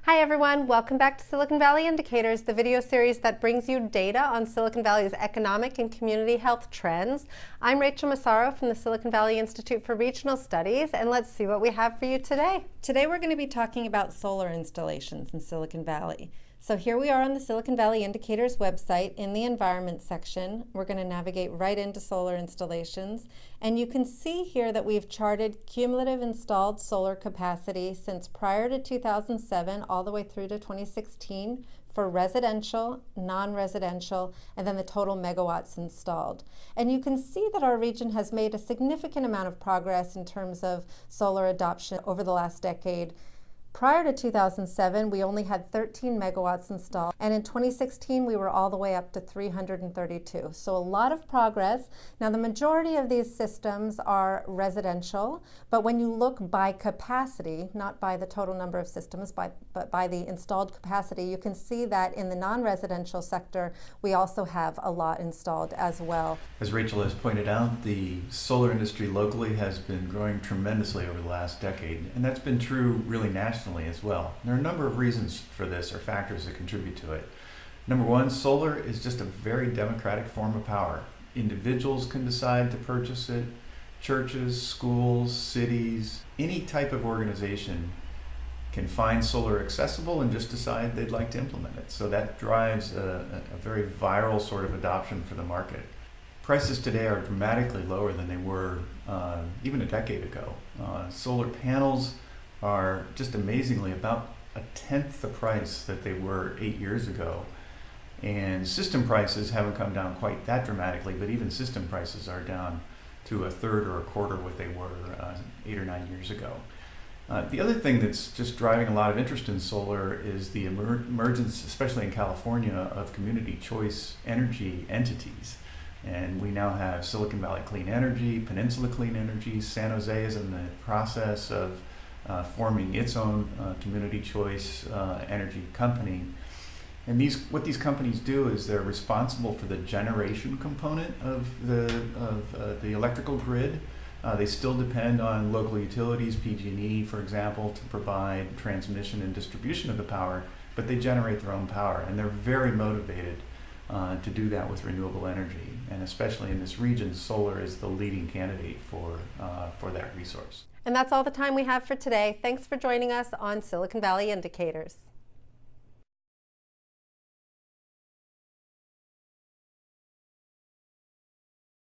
Hi everyone, welcome back to Silicon Valley Indicators, the video series that brings you data on Silicon Valley's economic and community health trends. I'm Rachel Massaro from the Silicon Valley Institute for Regional Studies, and let's see what we have for you today. Today we're going to be talking about solar installations in Silicon Valley. So here we are on the Silicon Valley Indicators website in the Environment section. We're going to navigate right into solar installations. And you can see here that we've charted cumulative installed solar capacity since prior to 2007 all the way through to 2016 for residential, non-residential, and then the total megawatts installed. And you can see that our region has made a significant amount of progress in terms of solar adoption over the last decade. Prior to 2007, we only had 13 megawatts installed, and in 2016, we were all the way up to 332. So a lot of progress. Now, the majority of these systems are residential, but when you look by capacity, not by the total number of systems, but by the installed capacity, you can see that in the non-residential sector, we also have a lot installed as well. As Rachel has pointed out, the solar industry locally has been growing tremendously over the last decade, and that's been true really nationally as well. There are a number of reasons for this, or factors that contribute to it. Number one, solar is just a very democratic form of power. Individuals can decide to purchase it. Churches, schools, cities, any type of organization can find solar accessible and just decide they'd like to implement it. So that drives a very viral sort of adoption for the market. Prices today are dramatically lower than they were even a decade ago. Solar panels are just amazingly about a tenth the price that they were 8 years ago. And system prices haven't come down quite that dramatically, but even system prices are down to a third or a quarter what they were 8 or 9 years ago. The other thing that's just driving a lot of interest in solar is the emergence, especially in California, of community choice energy entities. And we now have Silicon Valley Clean Energy, Peninsula Clean Energy. San Jose is in the process of forming its own community choice energy company. And what these companies do is they're responsible for the generation component of the electrical grid. They still depend on local utilities, PG&E, for example, to provide transmission and distribution of the power, but they generate their own power, and they're very motivated to do that with renewable energy. And especially in this region, solar is the leading candidate for that resource. And that's all the time we have for today. Thanks for joining us on Silicon Valley Indicators.